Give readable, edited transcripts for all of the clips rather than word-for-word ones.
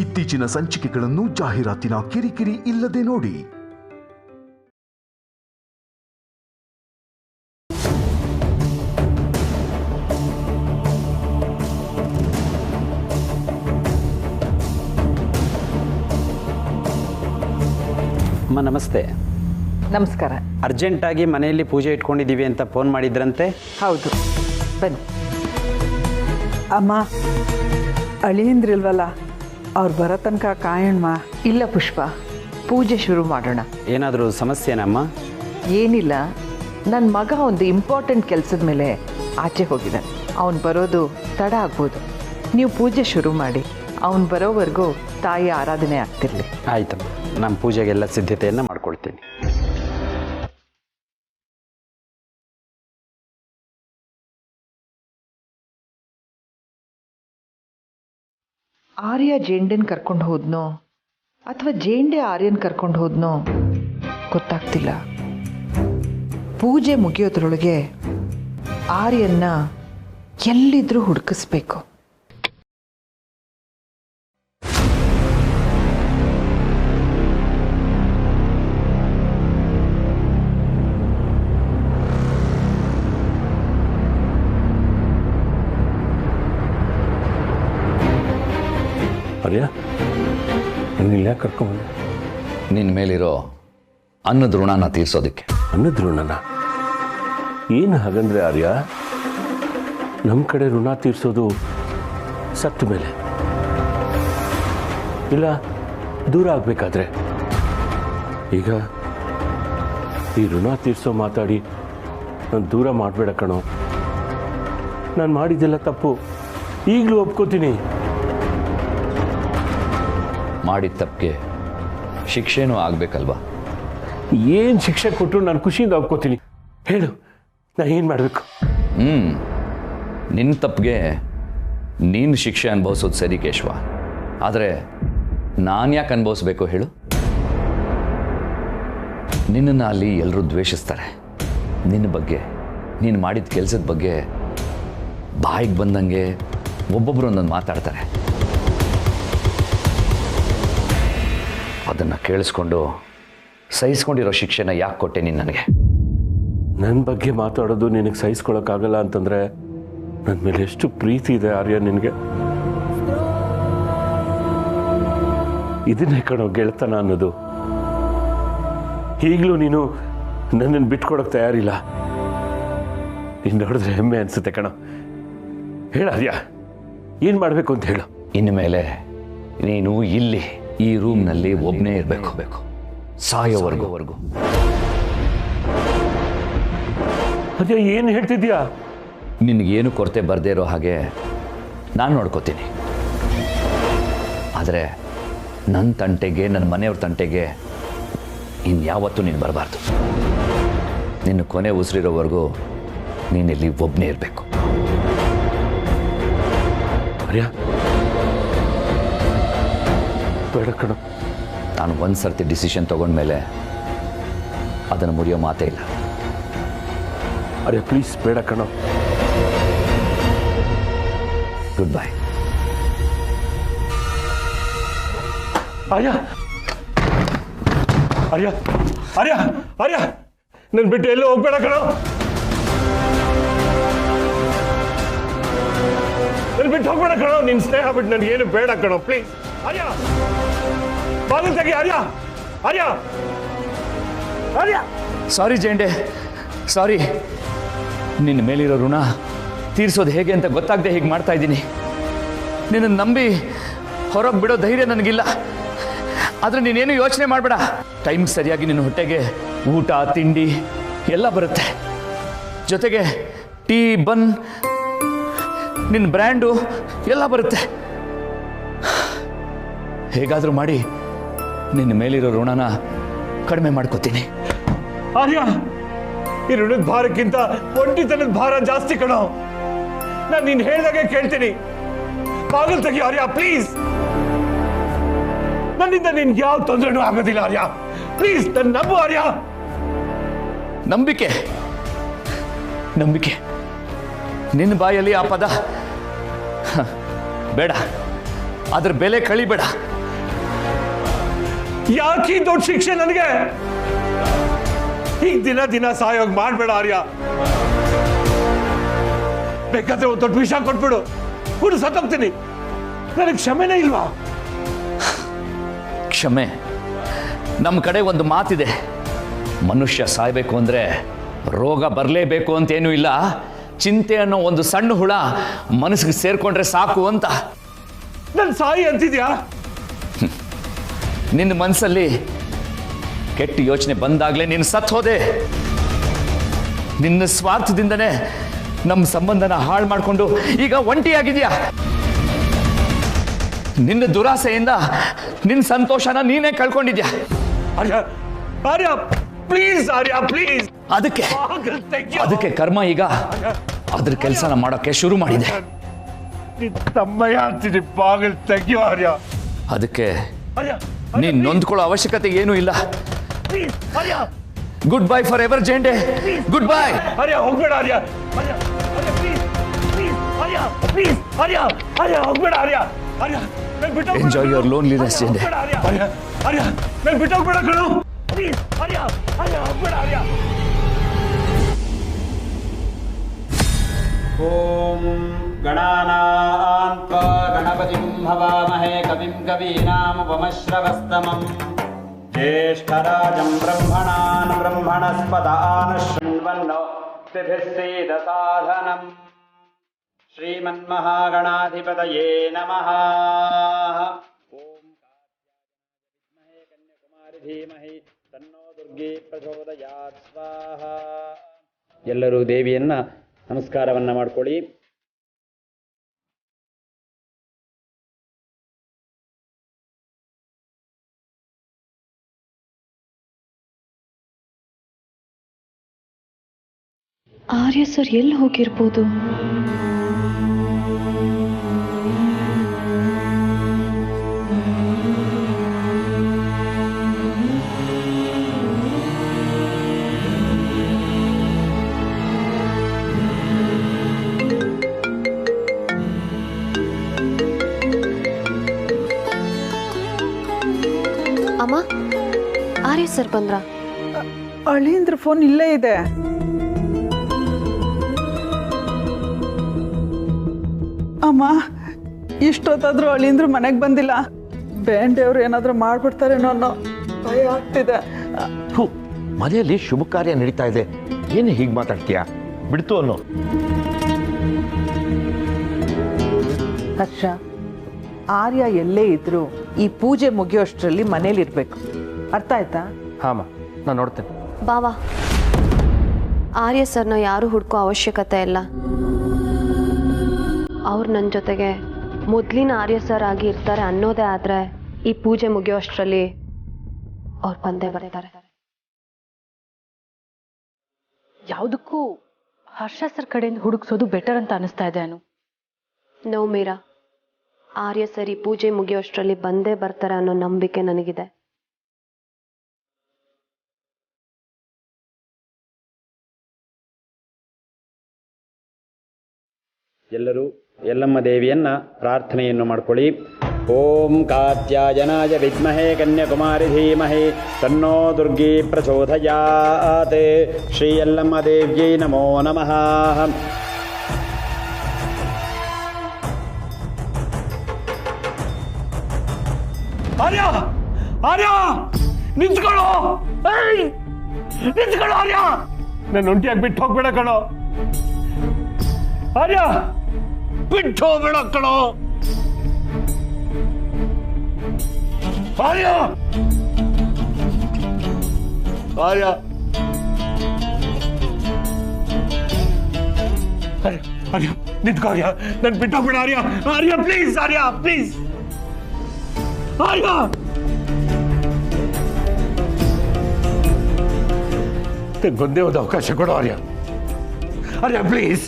ಇತ್ತೀಚಿನ ಸಂಚಿಕೆಗಳನ್ನು ಜಾಹೀರಾತಿನ ಕಿರಿಕಿರಿ ಇಲ್ಲದೆ ನೋಡಿ. ಅಮ್ಮ ನಮಸ್ತೆ. ನಮಸ್ಕಾರ. ಅರ್ಜೆಂಟಾಗಿ ಮನೆಯಲ್ಲಿ ಪೂಜೆ ಇಟ್ಕೊಂಡಿದ್ದೀವಿ ಅಂತ ಫೋನ್ ಮಾಡಿದ್ರಂತೆ? ಹೌದು, ಬನ್ನಿ. ಅಮ್ಮ, ಅಳಿಯಂದ್ರಿಲ್ವಲ್ಲ, ಅವ್ರು ಬರೋ ತನಕ ಕಾಯಣ್ಮ. ಇಲ್ಲ ಪುಷ್ಪ, ಪೂಜೆ ಶುರು ಮಾಡೋಣ. ಏನಾದರೂ ಸಮಸ್ಯೆನಮ್ಮ? ಏನಿಲ್ಲ, ನನ್ನ ಮಗ ಒಂದು ಇಂಪಾರ್ಟೆಂಟ್ ಕೆಲಸದ ಮೇಲೆ ಆಚೆ ಹೋಗಿದ್ದಾನೆ. ಅವನು ಬರೋದು ತಡ ಆಗ್ಬೋದು. ನೀವು ಪೂಜೆ ಶುರು ಮಾಡಿ, ಅವನು ಬರೋವರೆಗೂ ತಾಯಿ ಆರಾಧನೆ ಆಗ್ತಿರ್ಲಿ. ಆಯ್ತಮ್ಮ, ನಮ್ಮ ಪೂಜೆಗೆಲ್ಲ ಸಿದ್ಧತೆಯನ್ನು ಮಾಡ್ಕೊಳ್ತೀನಿ. ಆರ್ಯ ಜೇಂಡೆನ್ ಕರ್ಕೊಂಡು ಹೋದ್ನೋ ಅಥವಾ ಜೇಂಡೆ ಆರ್ಯನ್ ಕರ್ಕೊಂಡು ಹೋದ್ನೋ ಗೊತ್ತಾಗ್ತಿಲ್ಲ. ಪೂಜೆ ಮುಗಿಯೋದ್ರೊಳಗೆ ಆರ್ಯನ್ನ ಎಲ್ಲಿದ್ರೂ ಹುಡುಕಿಸ್ಬೇಕು. ಆರ್ಯ, ನಿನ್ನ ಕರ್ಕೊಂಬಂದೆ. ನಿನ್ನ ಮೇಲಿರೋ ಅನ್ನದ ಋಣನ ತೀರ್ಸೋದಕ್ಕೆ. ಅನ್ನದ ಋಣನ? ಏನು ಹಾಗಂದ್ರೆ ಆರ್ಯ, ನಮ್ಮ ಕಡೆ ಋಣ ತೀರ್ಸೋದು ಸತ್ತ ಮೇಲೆ, ಇಲ್ಲ ದೂರ ಆಗಬೇಕಾದ್ರೆ. ಈಗ ಈ ಋಣ ತೀರ್ಸೋ ಮಾತಾಡಿ ನಾನು ದೂರ ಮಾಡಬೇಡ ಕಣೋ. ನಾನು ಮಾಡಿದ್ದೆಲ್ಲ ತಪ್ಪು, ಈಗಲೂ ಒಪ್ಕೋತೀನಿ. ಮಾಡಿದ ತಪ್ಪಿಗೆ ಶಿಕ್ಷೆನೂ ಆಗಬೇಕಲ್ವಾ? ಏನು ಶಿಕ್ಷೆ ಕೊಟ್ಟರು ನಾನು ಖುಷಿಯಿಂದ ಒಪ್ಕೋತೀನಿ. ಹೇಳು, ನಾನು ಏನು ಮಾಡಬೇಕು? ನಿನ್ನ ತಪ್ಪಿಗೆ ನೀನು ಶಿಕ್ಷೆ ಅನುಭವಿಸೋದು ಸರಿ ಕೇಶವ, ಆದರೆ ನಾನು ಯಾಕೆ ಅನುಭವಿಸ್ಬೇಕು ಹೇಳು? ನಿನ್ನನ್ನು ಅಲ್ಲಿ ಎಲ್ಲರೂ ದ್ವೇಷಿಸ್ತಾರೆ. ನಿನ್ನ ಬಗ್ಗೆ, ನೀನು ಮಾಡಿದ ಕೆಲಸದ ಬಗ್ಗೆ ಬಾಯಿಗೆ ಬಂದಂಗೆ ಒಬ್ಬೊಬ್ಬರು ಒಂದೊಂದು ಮಾತಾಡ್ತಾರೆ. ಅದನ್ನು ಕೇಳಿಸ್ಕೊಂಡು ಸಹಿಸ್ಕೊಂಡಿರೋ ಶಿಕ್ಷೆನ ಯಾಕೆ ಕೊಟ್ಟೆ ನೀನು ನನಗೆ? ನನ್ನ ಬಗ್ಗೆ ಮಾತಾಡೋದು ನಿನಗೆ ಸಹಿಸ್ಕೊಳಕ್ಕಾಗಲ್ಲ ಅಂತಂದರೆ ನನ್ನ ಮೇಲೆ ಎಷ್ಟು ಪ್ರೀತಿ ಇದೆ ಆರ್ಯ ನಿನಗೆ. ಇದನ್ನೇ ಕಣೋ ಗೆಳೆತನ ಅನ್ನೋದು. ಈಗಲೂ ನೀನು ನನ್ನನ್ನು ಬಿಟ್ಕೊಡೋಕೆ ತಯಾರಿಲ್ಲ. ನೀನು ನೋಡಿದ್ರೆ ಹೆಮ್ಮೆ ಅನಿಸುತ್ತೆ ಕಣೋ. ಹೇಳ ಆರ್ಯ, ಏನು ಮಾಡಬೇಕು ಅಂತ ಹೇಳು. ಇನ್ನು ಮೇಲೆ ನೀನು ಇಲ್ಲಿ ಈ ರೂಮ್ನಲ್ಲಿ ಒಬ್ಬನೇ ಇರಬೇಕು, ಸಾಯೋವರೆಗೂ. ಅದೇ ಏನು ಹೇಳ್ತಿದ್ಯಾ? ನಿನಗೇನು ಕೊರತೆ ಬರದೇ ಇರೋ ಹಾಗೆ ನಾನು ನೋಡ್ಕೋತೀನಿ. ಆದರೆ ನನ್ನ ತಂಟೆಗೆ, ನನ್ನ ಮನೆಯವ್ರ ತಂಟೆಗೆ ಇನ್ಯಾವತ್ತೂ ನೀನು ಬರಬಾರ್ದು. ನಿನ್ನ ಕೊನೆ ಉಸಿರಿರೋವರೆಗೂ ನೀನಿಲ್ಲಿ ಒಬ್ಬನೇ ಇರಬೇಕು. ಆರ್ಯ, ಬೇಡ ಕಣೋ. ನಾನು ಒಂದು ಸರ್ತಿ ಡಿಸಿಷನ್ ತೊಗೊಂಡ್ಮೇಲೆ ಅದನ್ನು ಮುರಿಯೋ ಮಾತೇ ಇಲ್ಲ. ಅರೆ ಪ್ಲೀಸ್ ಬೇಡ ಕಣೋ. Good bye. ಆರ್ಯ, ಆರ್ಯ, ಆರ್ಯ, ಆರ್ಯ, ನನ್ನ ಬಿಟ್ಟು ಎಲ್ಲೂ ಹೋಗ್ಬೇಡ ಕಣೋ. ನನ್ನ ಬಿಟ್ಟು ಹೋಗ್ಬೇಡ ಕಣೋ. ನಿನ್ನ ಸ್ನೇಹ ಬಿಟ್ಟು ನನಗೇನು ಬೇಡ ಕಣೋ, ಪ್ಲೀಸ್. ಆರ್ಯ, ಬಾಗಿಲು ತೆಗಿ. ಆರ್ಯ, ಆರ್ಯ, ಆರ್ಯ. ಸಾರಿ ಜೇಂಡೆ, ಸಾರಿ. ನಿನ್ನ ಮೇಲಿರೋ ಋಣ ತೀರಿಸೋದು ಹೇಗೆ ಅಂತ ಗೊತ್ತಾಗದೆ ಹೀಗೆ ಮಾಡ್ತಾ ಇದ್ದೀನಿ. ನಿನ್ನ ನಂಬಿ ಹೊರಗೆ ಬಿಡೋ ಧೈರ್ಯ ನನಗಿಲ್ಲ. ಆದರೆ ನೀನೇನು ಯೋಚನೆ ಮಾಡಬೇಡ. ಟೈಮ್ಗೆ ಸರಿಯಾಗಿ ನಿನ್ನ ಹೊಟ್ಟೆಗೆ ಊಟ, ತಿಂಡಿ ಎಲ್ಲ ಬರುತ್ತೆ. ಜೊತೆಗೆ ಟೀ, ಬನ್, ನಿನ್ನ ಬ್ರ್ಯಾಂಡು ಎಲ್ಲ ಬರುತ್ತೆ. ಹೇಗಾದರೂ ಮಾಡಿ ನಿನ್ನ ಮೇಲಿರೋ ಋಣನ ಕಡಿಮೆ ಮಾಡ್ಕೋತೀನಿ. ಆರ್ಯ, ಈ ಋಣದ ಭಾರಕ್ಕಿಂತ ಒಂಟಿತನದ ಭಾರ ಜಾಸ್ತಿ ಕಣೋ. ನಾನು ನೀನು ಹೇಳ್ದಾಗೆ ಕೇಳ್ತೀನಿ. ಬಾಗಿಲು ತೆಗಿ ಆರ್ಯ, ಪ್ಲೀಸ್. ನನ್ನಿಂದ ನಿನ್ಗೆ ಯಾವ ತೊಂದರೆನೂ ಆಗೋದಿಲ್ಲ ಆರ್ಯ, ಪ್ಲೀಸ್. ನನ್ನ ನಂಬು ಆರ್ಯ. ನಂಬಿಕೆ, ನಂಬಿಕೆ, ನಿನ್ನ ಬಾಯಲ್ಲಿ ಆ ಪದ ಬೇಡ. ಅದ್ರ ಬೆಲೆ ಕಳಿಬೇಡ. ಯಾಕೆ ಈ ದೊಡ್ಡ ಶಿಕ್ಷೆ ನನಗೆ? ಈಗ ದಿನ ದಿನ ಸಾಯೋಗ್ ಮಾಡ್ಬೇಡ ಆರ್ಯ. ಬೇಕಾದ್ರೆ ಒಂದು ದೊಡ್ಡ ವಿಷ ಕೊಟ್ಬಿಡು, ಹುಡು ಸತ್ತೋಗ್ತೀನಿ. ನನಗೆ ಕ್ಷಮೆನೇ ಇಲ್ವಾ? ಕ್ಷಮೆ? ನಮ್ಮ ಕಡೆ ಒಂದು ಮಾತಿದೆ, ಮನುಷ್ಯ ಸಾಯ್ಬೇಕು ಅಂದ್ರೆ ರೋಗ ಬರಲೇಬೇಕು ಅಂತೇನೂ ಇಲ್ಲ, ಚಿಂತೆ ಅನ್ನೋ ಒಂದು ಸಣ್ಣ ಹುಳ ಮನಸ್ಸಿಗೆ ಸೇರ್ಕೊಂಡ್ರೆ ಸಾಕು ಅಂತ. ನನ್ ಸಾಯಿ ಅಂತಿದ್ಯಾ? ನಿನ್ನ ಮನಸ್ಸಲ್ಲಿ ಕೆಟ್ಟ ಯೋಚನೆ ಬಂದಾಗಲೇ ನೀನು ಸತ್ತು ಹೋದೆ. ನಿನ್ನ ಸ್ವಾರ್ಥದಿಂದನೇ ನಮ್ಮ ಸಂಬಂಧನ ಹಾಳು ಮಾಡಿಕೊಂಡು ಈಗ ಒಂಟಿಯಾಗಿದ್ಯಾ. ನಿನ್ನ ದುರಾಸೆಯಿಂದ ನಿನ್ನ ಸಂತೋಷನ ನೀನೇ ಕಳ್ಕೊಂಡಿದ್ಯಾ. ಆರ್ಯ, ಆರ್ಯ ಪ್ಲೀಸ್, ಆರ್ಯ ಪ್ಲೀಸ್. ಅದಕ್ಕೆ ಕರ್ಮ ಈಗ ಅದ್ರ ಕೆಲಸನ ಮಾಡೋಕೆ ಶುರು ಮಾಡಿದೆ. ತಮ್ಮಯ್ಯ ಅಂತೀನಿ, ಬಾಗಿಲು ತೆಗಿಯೋ ಆರ್ಯ. ಅದಕ್ಕೆ ನೀನ್ ನೊಂದ್ಕೊಳ್ಳೋ ಅವಶ್ಯಕತೆ ಏನೂ ಇಲ್ಲ. ಗುಡ್ ಬೈ ಫಾರ್ ಎವರ್ ಜೇಂಡೆ. Goodbye. ಆರ್ಯ ಹೋಗ್ಬೇಡ Arya. Arya please, please Arya, please Arya. Arya ಹೋಗ್ಬೇಡ ಆರ್ಯ. ಆರ್ಯ Enjoy your loneliness, Jende. ಆರ್ಯ, ಆರ್ಯ ನಾನು ಬಿಟ್ಟು ಹೋಗ್ಬೇಡ ಕಣೋ. ಪ್ಲೀಸ್ ಆರ್ಯ, ಆರ್ಯ ಹೋಗ್ಬೇಡ ಆರ್ಯ. ಓಂ ಗಣಾನಾನ್ವಾ ಗಣಪತಿಂ ಹವಾಮಹೇ ಕವಿಂ ಕವೀನಾಮುಪಮಶ್ರವಸ್ತಮಂ ಜ್ಯೇಷ್ಠರಾಜಂ ಬ್ರಹ್ಮಣಾನ್ ಬ್ರಹ್ಮಣಸ್ಪದಾನ್ ಶೃಣ್ವನ್ನೋ ದಿಭಿಸ್ಸೀದಸಾಧನಂ ಶ್ರೀಮನ್ಮಹಾಗಣಾಧಿಪತಯೇ ನಮಃ. ಓಂ ಕನ್ಯಾಕುಮಾರಿ ಧೀಮಹಿ ತನ್ನೋ ದುರ್ಗಿ ಪ್ರಚೋದಯಾತ್ ಸ್ವಾಹ. ಎಲ್ಲರೂ ದೇವಿಯನ್ನ ನಮಸ್ಕಾರವನ್ನ ಮಾಡ್ಕೊಳ್ಳಿ. ಆರ್ಯ ಸರ್ ಎಲ್ಲಿ ಹೋಗಿರ್ಬೋದು? ಅಮ್ಮ, ಆರ್ಯ ಸರ್ ಬಂದ್ರ? ಅಳಿಂದ್ರ ಫೋನ್ ಇಲ್ಲೇ ಇದೆ. ಅಮ್ಮ, ಇಷ್ಟೊತ್ತಾದ್ರೂ ಅಳಿಂದ್ರ ಮನೆಗೆ ಬಂದಿಲ್ಲ. ಬೇಂಡೆಯವ್ರು ಏನಾದ್ರೂ ಮಾಡ್ಬಿಡ್ತಾರೇನೋ ಅನ್ನೋ ಭಯ ಆಗ್ತಿದೆ. ಮನೆಯಲ್ಲಿ ಶುಭ ಕಾರ್ಯ ನಡೀತಾ ಇದೆ, ಏನು ಹೀಗೆ ಮಾತಾಡ್ತೀಯಾ? ಬಿಡ್ತು ಅನ್ನೋ. ಹರ್ಷ, ಆರ್ಯ ಎಲ್ಲೇ ಇದ್ರು ಈ ಪೂಜೆ ಮುಗಿಯೋಷ್ಟರಲ್ಲಿ ಮನೇಲಿರ್ಬೇಕು. ಅರ್ಥ ಆಯ್ತಾ? ಹಾಂ, ನಾನು ನೋಡ್ತೇನೆ. ಬಾವಾ, ಆರ್ಯ ಸರ್ನ ಯಾರು ಹುಡ್ಕೋ ಅವಶ್ಯಕತೆ ಇಲ್ಲ. ಅವ್ರು ನನ್ನ ಜೊತೆಗೆ ಮೊದಲಿನ ಆರ್ಯ ಸರ್ ಆಗಿ ಇರ್ತಾರೆ ಅನ್ನೋದೇ ಆದರೆ ಈ ಪೂಜೆ ಮುಗಿಯೋಷ್ಟರಲ್ಲಿ ಅವ್ರು ಬಂದೇ ಬರ್ತಾರೆ. ಯಾವುದಕ್ಕೂ ಹರ್ಷ ಸರ್ ಕಡೆಯಿಂದ ಹುಡುಕ್ಸೋದು ಬೆಟರ್ ಅಂತ ಅನಿಸ್ತಾ ಇದೆ. ನೋ ಮೀರಾ, ಆರ್ಯ ಸರ್ ಈ ಪೂಜೆ ಮುಗಿಯೋಷ್ಟರಲ್ಲಿ ಬಂದೇ ಬರ್ತಾರೆ ಅನ್ನೋ ನಂಬಿಕೆ ನನಗಿದೆ. ಎಲ್ಲರೂ ಯಲ್ಲಮ್ಮ ದೇವಿಯನ್ನ ಪ್ರಾರ್ಥನೆಯನ್ನು ಮಾಡ್ಕೊಳ್ಳಿ. ಓಂ ಕಾತ್ಯಾಯನಾಯ ವಿದ್ಮಹೇ ಕನ್ಯಾಕುಮಾರಿ ಧೀಮಹಿ ತನ್ನೋ ದುರ್ಗಿ ಪ್ರಚೋದಯಾತ್. ಶ್ರೀ ಯಲ್ಲಮ್ಮ ದೇವ್ಯೈ ನಮೋ ನಮಃ. ಆರ್ಯ, ಆರ್ಯ ನಿಂತ್ಕೊಳ್ಳೋ. ನಿಂತ್ಕೊಳ್ಳೋ ಆರ್ಯ. ನನ್ನ ಒಂಟಿಯಾಗಿ ಬಿಟ್ಟು ಹೋಗ್ಬೇಡ ಕಣೋ. ಆರ್ಯ ಬಿಟ್ಟು ಹೋಗ್ಬೇಡ ಕಣೋ. ಆರ್ಯ, ಆರ್ಯ, ಆರ್ಯ, ಆರ್ಯ ನಿಂತ್ಕೋ ಆರ್ಯ. ನನ್ ಬಿಟ್ಟು ಹೋಗ್ಬೇಡ ಆರ್ಯ. Arya please, Arya please. ಆರ್ಯ, ಒಂದೇ ಒಂದು ಅವಕಾಶ ಕೊಡು ಆರ್ಯ. ಆರ್ಯ ಪ್ಲೀಸ್,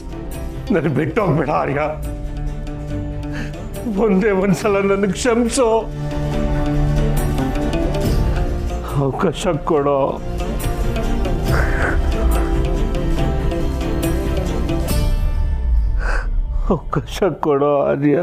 ನನಗೆ ಬಿಟ್ಟು ಹೋಗ್ಬೇಡ ಆರ್ಯ. ಒಂದೇ ಒಂದ್ಸಲ ನನಗೆ ಕ್ಷಮಿಸೋ ಅವಕಾಶ ಕೊಡೋ. ಅವಕಾಶ ಕೊಡೋ ಆರ್ಯ.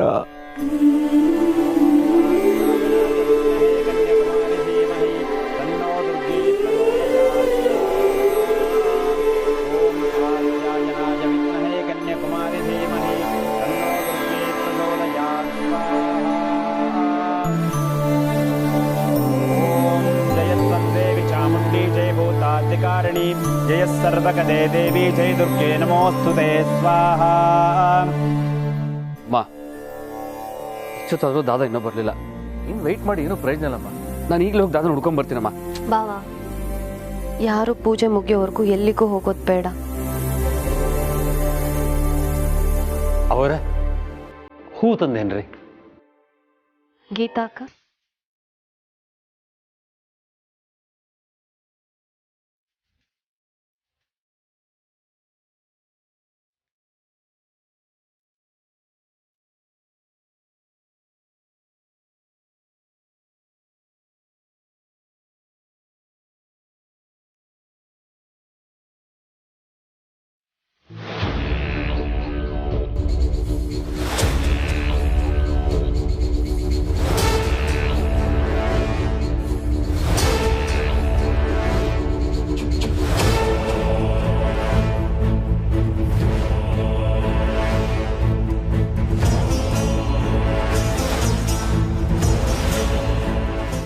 ಜಯ ಸರ್ವಗದೇ ದೇವಿ ಜಯ ದುರ್ಗೆ ನಮೋಸ್ತುತೆ ಸ್ವಾಹ. ಅಮ್ಮ ಇಷ್ಟೊತ್ತಾದರೂ ದಾದ ಇನ್ನೂ ಬರಲಿಲ್ಲ. ಇನ್ನು ವೆಯ್ಟ್ ಮಾಡಿ ಏನೂ ಪ್ರಯೋಜನ ಇಲ್ಲಮ್ಮ. ನಾನು ಈಗಲೇ ಹೋಗಿ ದಾದನ ಹುಡ್ಕೊಂಡ್ ಬರ್ತೀನಮ್ಮ. ಬಾವ, ಯಾರು ಪೂಜೆ ಮುಗಿಯೋವರೆಗೂ ಎಲ್ಲಿಗೂ ಹೋಗೋದು ಬೇಡ. ಅವರ ಹೂ ತಂದೇನ್ರಿ? ಗೀತಾಕ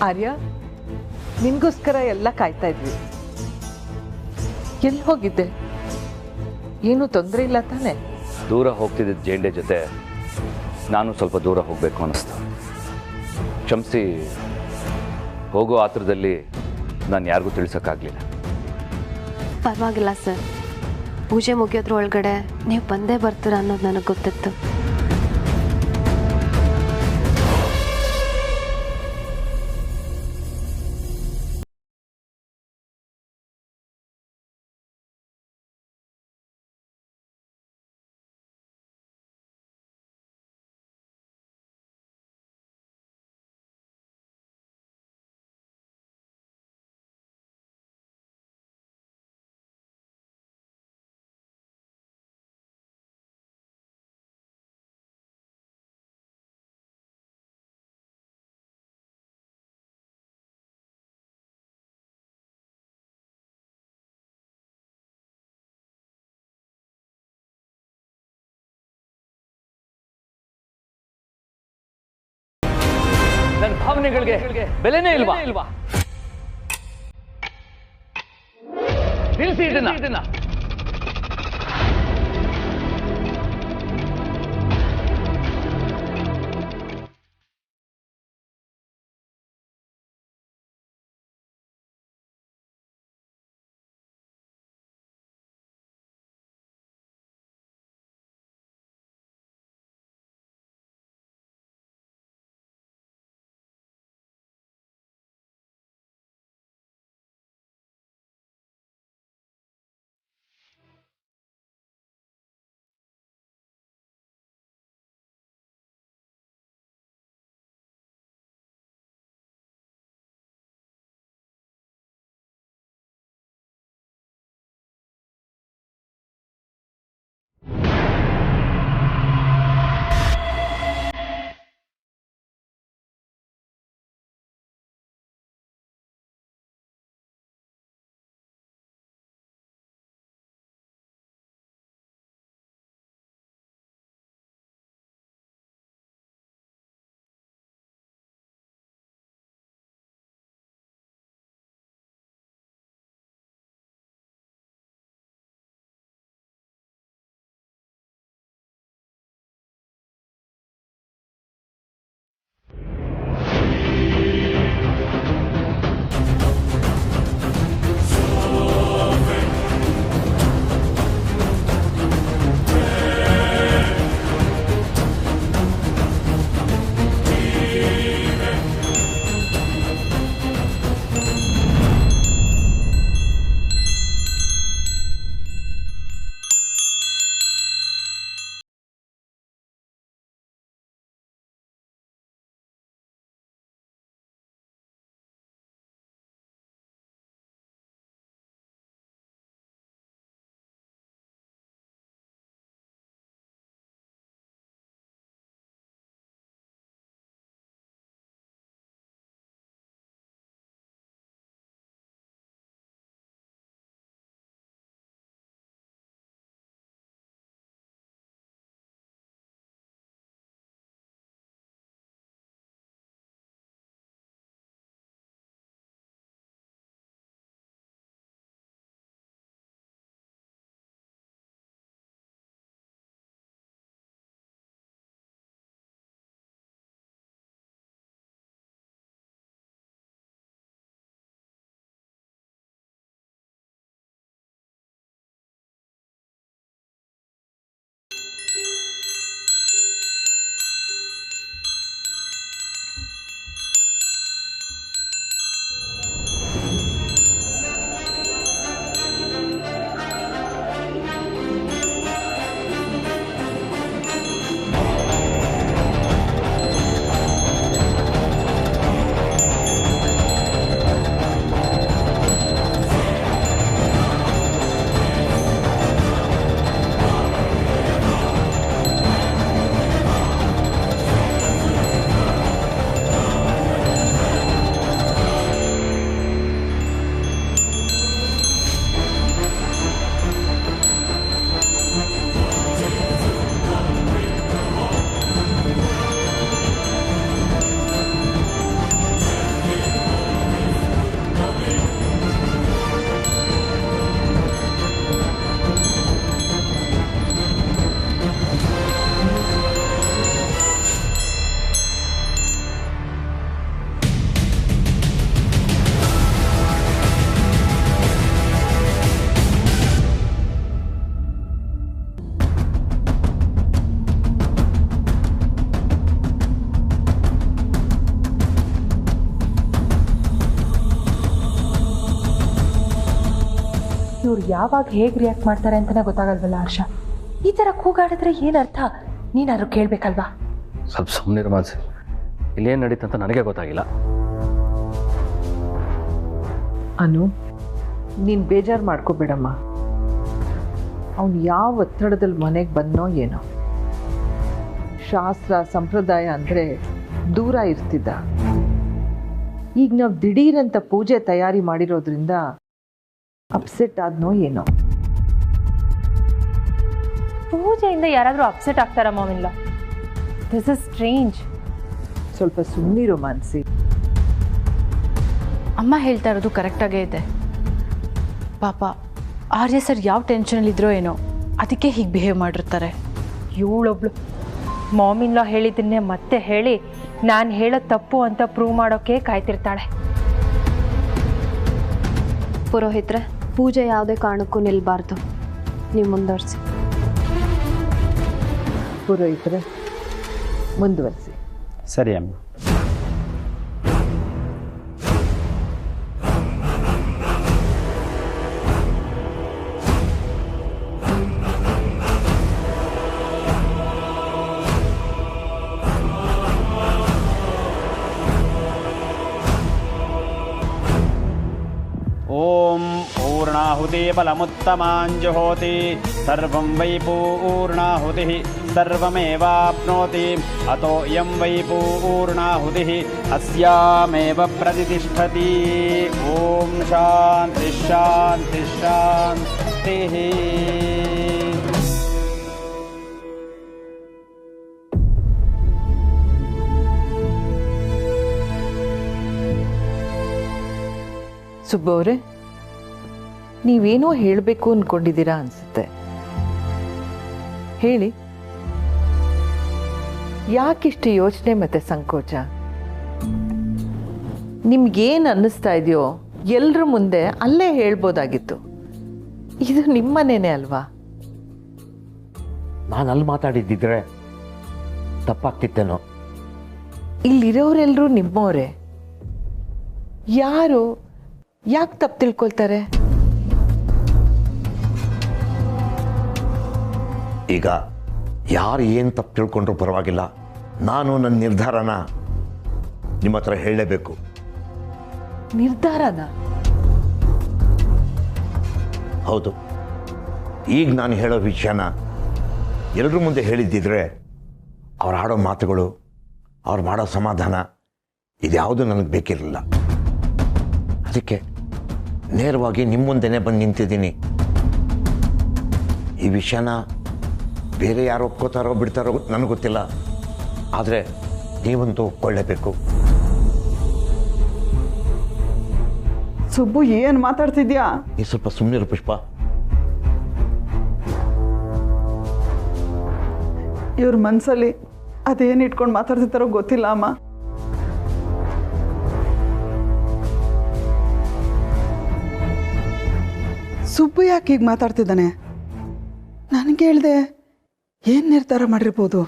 ಆರ್ಯ, ನಿನ್ಗೋಸ್ಕರ ಎಲ್ಲ ಕಾಯ್ತಾ ಇದ್ವಿ. ಎಲ್ಲಿ ಹೋಗಿದ್ದೆ? ಏನು ತೊಂದರೆ ಇಲ್ಲ ತಾನೆ? ದೂರ ಹೋಗ್ತಿದ್ದ ಜೇಂಡೆ ಜೊತೆ ನಾನು ಸ್ವಲ್ಪ ದೂರ ಹೋಗಬೇಕು ಅನ್ನಿಸ್ತು. ಕ್ಷಮಿಸಿ. ಹೋಗೋ ಆತುರದಲ್ಲಿ ನಾನು ಯಾರಿಗೂ ತಿಳಿಸೋಕ್ಕಾಗಲಿಲ್ಲ. ಪರವಾಗಿಲ್ಲ ಸರ್. ಪೂಜೆ ಮುಗಿಯೋದ್ರ ಒಳಗಡೆ ನೀವು ಬಂದೇ ಬರ್ತೀರ ಅನ್ನೋದು ನನಗೆ ಗೊತ್ತಿತ್ತು. ನನ್ನ ಭಾವನೆಗಳಿಗೆ ಬೆಲೆನೇ ಇಲ್ವಾ? ನಿಲ್ಲಿಸಿ ಇದನ್ನ. ಇವ್ರು ಯಾವಾಗ ಹೇಗೆ ರಿಯಾಕ್ಟ್ ಮಾಡ್ತಾರೆ ಅಂತಲೇ ಗೊತ್ತಾಗಲ್ವಲ್ಲ ಹರ್ಷ. ಈ ಥರ ಕೂಗಾಡಿದ್ರೆ ಏನರ್ಥ? ನೀನಾದ್ರು ಕೇಳಬೇಕಲ್ವಾ? ಸ್ವಲ್ಪ ಸುಮ್ಮನೆ ಮಾನ್ಸಿ, ಇಲ್ಲೇನು ನಡೀತಂತ ನನಗೆ ಗೊತ್ತಾಗಿಲ್ಲ. ಅನು, ನೀನು ಬೇಜಾರು ಮಾಡ್ಕೋಬೇಡಮ್ಮ. ಅವನು ಯಾವ ಒತ್ತಡದಲ್ಲಿ ಮನೆಗೆ ಬಂದನೋ ಏನೋ. ಶಾಸ್ತ್ರ ಸಂಪ್ರದಾಯ ಅಂದರೆ ದೂರ ಇರ್ತಿದ್ದ. ಈಗ ನಾವು ದಿಢೀರಂತ ಪೂಜೆ ತಯಾರಿ ಮಾಡಿರೋದ್ರಿಂದ ಅಪ್ಸೆಟ್ ಆದ್ನೋ ಏನೋ. ಪೂಜೆಯಿಂದ ಯಾರಾದರೂ ಅಪ್ಸೆಟ್ ಆಗ್ತಾರ ಮಾವಿಲ್ಲ? This is strange. ಸ್ವಲ್ಪ ಸುಮ್ಮನಿರು ಮಾನ್ಸಿ. ಅಮ್ಮ ಹೇಳ್ತಾ ಇರೋದು ಕರೆಕ್ಟಾಗೇ ಇದೆ. ಪಾಪ ಆರ್ಯ ಸರ್ ಯಾವ ಟೆನ್ಷನಲ್ಲಿದ್ದರೋ ಏನೋ, ಅದಕ್ಕೆ ಹೀಗೆ ಬಿಹೇವ್ ಮಾಡಿರ್ತಾರೆ. ಇವಳೊಬ್ಳು ಮಾಮಿನ್ಲಾ ಹೇಳಿದ್ದನ್ನೇ ಮತ್ತೆ ಹೇಳಿ ನಾನು ಹೇಳೋದು ತಪ್ಪು ಅಂತ ಪ್ರೂವ್ ಮಾಡೋಕ್ಕೆ ಕಾಯ್ತಿರ್ತಾಳೆ. ಪುರೋಹಿತ್ರೆ, ಪೂಜೆ ಯಾವುದೇ ಕಾರಣಕ್ಕೂ ನಿಲ್ಬಾರ್ದು. ನೀವು ಮುಂದುವರಿಸಿ. ಪುರೋಹಿತರೆ, ಮುಂದುವರಿಸಿ. ಸರಿ ಅಮ್ಮ. ಓಂ ಪೂರ್ಣಾಹುತಿ ಫಲಮುತ್ತಮಾಂಜುಹೋತಿ ಸರ್ವಂ ವೈ ಪೂರ್ಣಾಹುತಿ ಸರ್ವಮೇವಾಪ್ನೋತಿ ಅತೋಯಂ ವೈ ಪೂರ್ಣಾಹುತಿ ಅಸ್ಯಾಮೇವ ಪ್ರತಿಷ್ಠತಿ. ಓಂ ಶಾಂತಿ ಶಾಂತಿ ಶಾಂತಿ. ಸುಬ್ಬು ಅವರೇ, ನೀವೇನೋ ಹೇಳಬೇಕು ಅಂದ್ಕೊಂಡಿದ್ದೀರಾ ಅನಿಸುತ್ತೆ. ಹೇಳಿ, ಯಾಕಿಷ್ಟು ಯೋಚನೆ ಮತ್ತು ಸಂಕೋಚ? ನಿಮ್ಗೇನು ಅನ್ನಿಸ್ತಾ ಇದೆಯೋ ಎಲ್ಲರ ಮುಂದೆ ಅಲ್ಲೇ ಹೇಳ್ಬೋದಾಗಿತ್ತು. ಇದು ನಿಮ್ಮನೇನೆ ಅಲ್ವಾ? ನಾನು ಅಲ್ಲಿ ಮಾತಾಡಿದ್ದಿದ್ರೆ ತಪ್ಪಾಗ್ತಿತ್ತೇನೋ. ಇಲ್ಲಿರೋರೆಲ್ಲರೂ ನಿಮ್ಮವರೇ. ಯಾರು ಯಾಕೆ ತಪ್ಪು ತಿಳ್ಕೊಳ್ತಾರೆ? ಈಗ ಯಾರು ಏನು ತಪ್ಪು ತಿಳ್ಕೊಂಡ್ರೂ ಪರವಾಗಿಲ್ಲ, ನಾನು ನನ್ನ ನಿರ್ಧಾರನ ನಿಮ್ಮ ಹತ್ರ ಹೇಳಲೇಬೇಕು. ನಿರ್ಧಾರನ? ಹೌದು. ಈಗ ನಾನು ಹೇಳೋ ವಿಷಯನ ಎಲ್ಲರ ಮುಂದೆ ಹೇಳಿದ್ದಿದ್ರೆ ಅವ್ರು ಆಡೋ ಮಾತುಗಳು, ಅವ್ರು ಮಾಡೋ ಸಮಾಧಾನ ಇದ್ಯಾವುದು ನನಗೆ ಬೇಕಿರಲಿಲ್ಲ. ಅದಕ್ಕೆ ನೇರವಾಗಿ ನಿಮ್ಮ ಮುಂದೆನೇ ಬಂದು ನಿಂತಿದ್ದೀನಿ. ಈ ವಿಷಯನ ಬೇರೆ ಯಾರು ಒಪ್ಕೋತಾರೋ ಬಿಡ್ತಾರೋ ನನಗೆ ಗೊತ್ತಿಲ್ಲ, ಆದರೆ ನೀವಂತೂ ಒಪ್ಕೊಳ್ಳೇಬೇಕು. ಸುಬ್ಬು, ಏನು ಮಾತಾಡ್ತಿದ್ಯಾ? ನೀ ಸ್ವಲ್ಪ ಸುಮ್ಮನಿರು ಪುಷ್ಪ. ಇವ್ರ ಮನಸ್ಸಲ್ಲಿ ಅದೇನು ಇಟ್ಕೊಂಡು ಮಾತಾಡ್ತಿರ್ತಾರೋ ಗೊತ್ತಿಲ್ಲ ಅಮ್ಮ. ಸುಬ್ಬು ಯಾಕೆ ಹೀಗೆ ಮಾತಾಡ್ತಿದ್ದಾನೆ? ನನಗೆ ಹೇಳ್ದೆ ಏನು ನಿರ್ಧಾರ ಮಾಡಿರ್ಬೋದು?